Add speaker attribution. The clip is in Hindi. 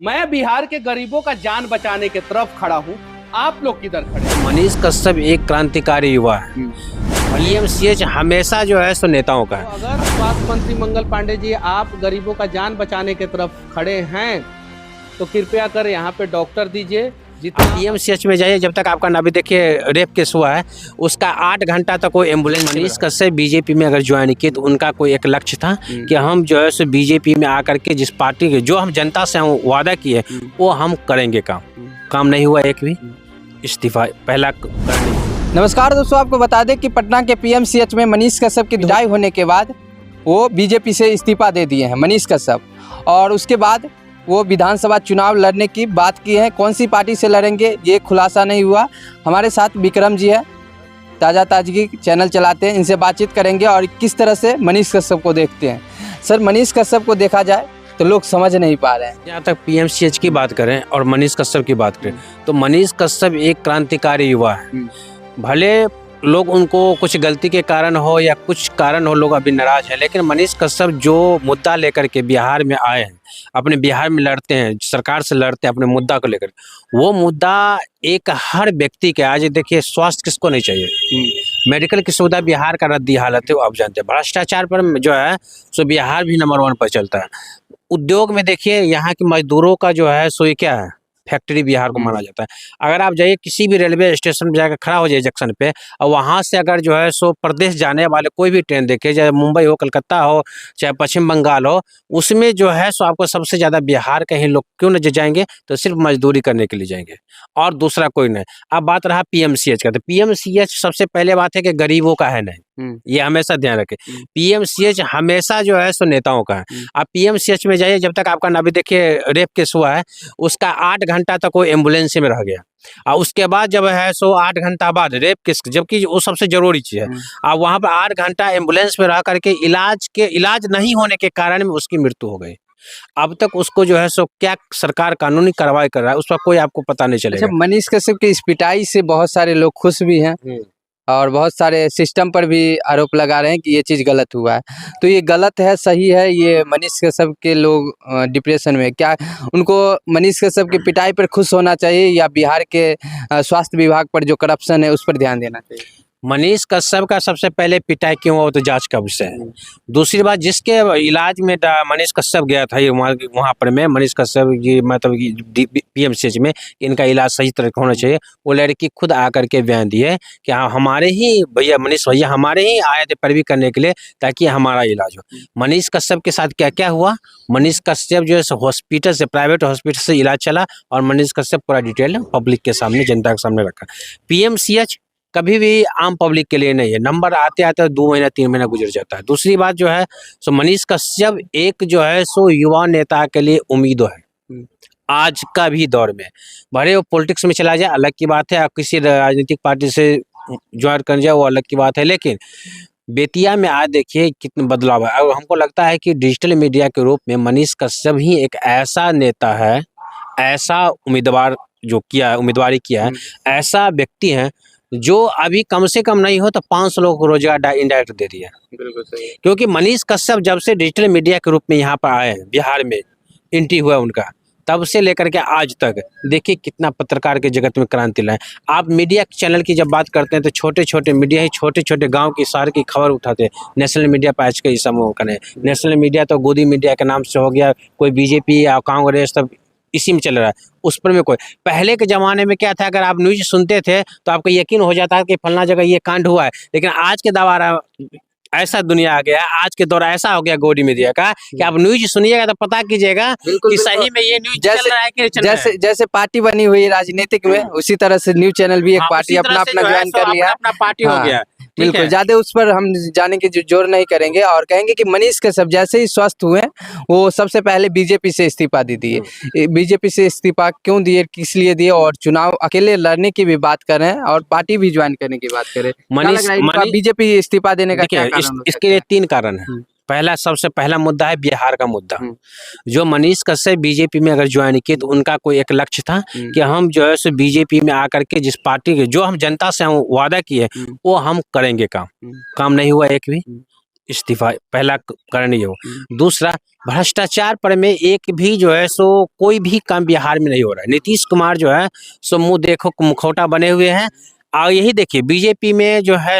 Speaker 1: मैं बिहार के गरीबों का जान बचाने के तरफ खड़ा हूँ। आप लोग किधर खड़े हैं?
Speaker 2: मनीष कश्यप एक क्रांतिकारी युवा है। पीएमसीएच हमेशा जो है सो नेताओं का है।
Speaker 1: अगर स्वास्थ्य मंत्री मंगल पांडे जी आप गरीबों का जान बचाने के तरफ खड़े हैं तो कृपया कर यहाँ पे डॉक्टर दीजिए। जितना
Speaker 2: पीएमसीएच में जाइए, जब तक आपका अभी देखिए रेप केस हुआ है उसका 8 घंटा तक कोई एम्बुलेंस। मनीष कश्यप बीजेपी में अगर ज्वाइन किए तो उनका कोई एक लक्ष्य था कि हम जो है सो बीजेपी में आकर के जिस पार्टी के जो हम जनता से हम वादा किए वो हम करेंगे। काम नहीं हुआ, एक भी इस्तीफा पहला।
Speaker 3: नमस्कार दोस्तों, आपको बता दें कि पटना के पीएमसीएच में मनीष कश्यप की विदाई होने के बाद वो बीजेपी से इस्तीफा दे दिए हैं मनीष कश्यप, और उसके बाद वो विधानसभा चुनाव लड़ने की बात की है। कौन सी पार्टी से लड़ेंगे ये खुलासा नहीं हुआ। हमारे साथ विक्रम जी है, ताज़ा ताजगी चैनल चलाते हैं, इनसे बातचीत करेंगे और किस तरह से मनीष कश्यप को देखते हैं। सर, मनीष कश्यप को देखा जाए तो लोग समझ नहीं पा रहे हैं।
Speaker 2: जहाँ तक पीएमसीएच की बात करें और मनीष कश्यप की बात करें तो मनीष कश्यप एक क्रांतिकारी युवा है। भले लोग उनको कुछ गलती के कारण हो या कुछ कारण हो लोग अभी नाराज हैं, लेकिन मनीष कश्यप जो मुद्दा लेकर के बिहार में आए हैं, अपने बिहार में लड़ते हैं, सरकार से लड़ते हैं अपने मुद्दा को लेकर, वो मुद्दा एक हर व्यक्ति के। आज देखिए, स्वास्थ्य किसको नहीं चाहिए? मेडिकल की सुविधा बिहार का रद्दी हालत है, वो आप जानते हैं। भ्रष्टाचार पर जो है सो बिहार भी नंबर 1 पर चलता है। उद्योग में देखिए, यहाँ के मजदूरों का जो है सो ये क्या है, फैक्ट्री बिहार को माना जाता है। अगर आप जाइए किसी भी रेलवे स्टेशन पर जाकर खड़ा हो जाइए जंक्शन पे, और वहाँ से अगर जो है सो प्रदेश जाने वाले कोई भी ट्रेन देखे, चाहे मुंबई हो, कलकत्ता हो, चाहे पश्चिम बंगाल हो, उसमें जो है सो आपको सबसे ज़्यादा बिहार के ही लोग क्यों न जाएंगे? तो सिर्फ मजदूरी करने के लिए जाएंगे और दूसरा कोई नहीं। अब बात रहा पीएमसीएच का, तो पीएमसीएच सबसे पहले बात है कि गरीबों का है नहीं, ये हमेशा ध्यान रखें। पीएमसीएच हमेशा जो है सो नेताओं का है। आप पीएमसीएच में जाइए, जब तक आपका अभी देखिए रेप केस हुआ है उसका 8 घंटा तक कोई एम्बुलेंस में रह गया, और उसके बाद जब है सो 8 घंटा बाद रेप केस, जबकि वो सबसे जरूरी चीज है, अब वहाँ पर 8 घंटा एम्बुलेंस में रह करके इलाज नहीं होने के कारण में उसकी मृत्यु हो गई। अब तक उसको जो है सो क्या सरकार कानूनी कार्रवाई कर रहा है उस पर कोई आपको पता नहीं चलेगा।
Speaker 3: अच्छा, मनीष कश्यप की इस पिटाई से बहुत सारे लोग खुश भी हैं और बहुत सारे सिस्टम पर भी आरोप लगा रहे हैं कि ये चीज़ गलत हुआ है। तो ये गलत है, सही है? ये मनीष कश्यप के लोग डिप्रेशन में, क्या उनको मनीष कश्यप की पिटाई पर खुश होना चाहिए या बिहार के स्वास्थ्य विभाग पर जो करप्शन है उस पर ध्यान देना चाहिए?
Speaker 2: मनीष कश्यप का सबसे पहले पिटाई क्यों हुआ तो जांच का विषय है। दूसरी बात, जिसके इलाज में मनीष कश्यप गया था, ये वहाँ पर में मनीष कश्यप ये मतलब पीएमसीएच में इनका इलाज सही तरह होना चाहिए, वो लड़की खुद आकर के बयान दी है कि हाँ, हमारे ही भैया मनीष भैया हमारे ही आए थे पैरवी करने के लिए ताकि हमारा इलाज हो। मनीष कश्यप के साथ क्या क्या हुआ? मनीष कश्यप जो है हॉस्पिटल से, प्राइवेट हॉस्पिटल से इलाज चला और मनीष कश्यप पूरा डिटेल पब्लिक के सामने, जनता के सामने रखा। पीएमसीएच कभी भी आम पब्लिक के लिए नहीं है। नंबर आते आते 2 महीना 3 महीना गुजर जाता है। दूसरी बात जो है सो मनीष कश्यप एक जो है सो युवा नेता के लिए उम्मीद है आज का भी दौर में। भले वो पॉलिटिक्स में चला जाए अलग की बात है, किसी राजनीतिक पार्टी से ज्वाइन कर जाए वो अलग की बात है, लेकिन बेतिया में आज देखिए कितने बदलाव है। और हमको लगता है कि डिजिटल मीडिया के रूप में मनीष कश्यप ही एक ऐसा नेता है, ऐसा उम्मीदवार जो किया है, उम्मीदवारी किया है, ऐसा व्यक्ति है जो अभी कम से कम नहीं हो तो 500 लोगों को रोजगार इनडायरेक्ट दे दिया।
Speaker 1: बिल्कुल सही।
Speaker 2: क्योंकि मनीष कश्यप जब से डिजिटल मीडिया के रूप में यहाँ पर आए हैं, बिहार में एंट्री हुआ उनका, तब से लेकर के आज तक देखिए कितना पत्रकार के जगत में क्रांति लाए। आप मीडिया चैनल की जब बात करते हैं तो छोटे छोटे मीडिया ही छोटे छोटे गांव की शहर की खबर उठाते हैं। नेशनल मीडिया पर आज के इस समूह का नहीं, नेशनल मीडिया तो गोदी मीडिया के नाम से हो गया, कोई बीजेपी या कांग्रेस सब इसी में चल रहा है, उस पर में कोई। पहले के ज़माने में क्या था, अगर आप न्यूज सुनते थे तो आपको यकीन हो जाता है कि फलना जगह ये कांड हुआ है, लेकिन आज के दौर ऐसा दुनिया आ गया, आज के दौर ऐसा हो गया गोदी मीडिया का कि आप न्यूज सुनिएगा तो पता कीजिएगा कि सही में ये न्यूज चल रहा है कि चल रहा है।
Speaker 3: जैसे पार्टी बनी हुई है राजनीतिक में, उसी तरह से न्यूज चैनल भी एक पार्टी अपना ज्वाइन कर लिया,
Speaker 2: अपना पार्टी हो गया।
Speaker 3: बिल्कुल, ज्यादा उस पर हम जाने की जोर नहीं करेंगे और कहेंगे कि मनीष कश्यप जैसे ही स्वस्थ हुए वो सबसे पहले बीजेपी से इस्तीफा दे दिए। बीजेपी से इस्तीफा क्यों दिए, किस लिए दिए, और चुनाव अकेले लड़ने की भी बात कर रहे हैं और पार्टी भी ज्वाइन करने की बात करें।
Speaker 2: मनीष
Speaker 3: बीजेपी इस्तीफा देने का क्या कारण?
Speaker 2: इसके लिए 3 कारण है। पहला, सबसे पहला मुद्दा है बिहार का मुद्दा। जो मनीष कश्यप बीजेपी में अगर ज्वाइन किए तो उनका कोई एक लक्ष्य था कि हम जो है सो बीजेपी में आकर के जिस पार्टी के जो हम जनता से हम वादा किए वो हम करेंगे। काम नहीं हुआ, एक भी इस्तीफा, पहला कारण ये हो। दूसरा, भ्रष्टाचार पर में एक भी जो है सो कोई भी काम बिहार में नहीं हो रहा है। नीतीश कुमार जो है सो मुंह देखो मुखौटा बने हुए हैं। और यही देखिए बीजेपी में जो है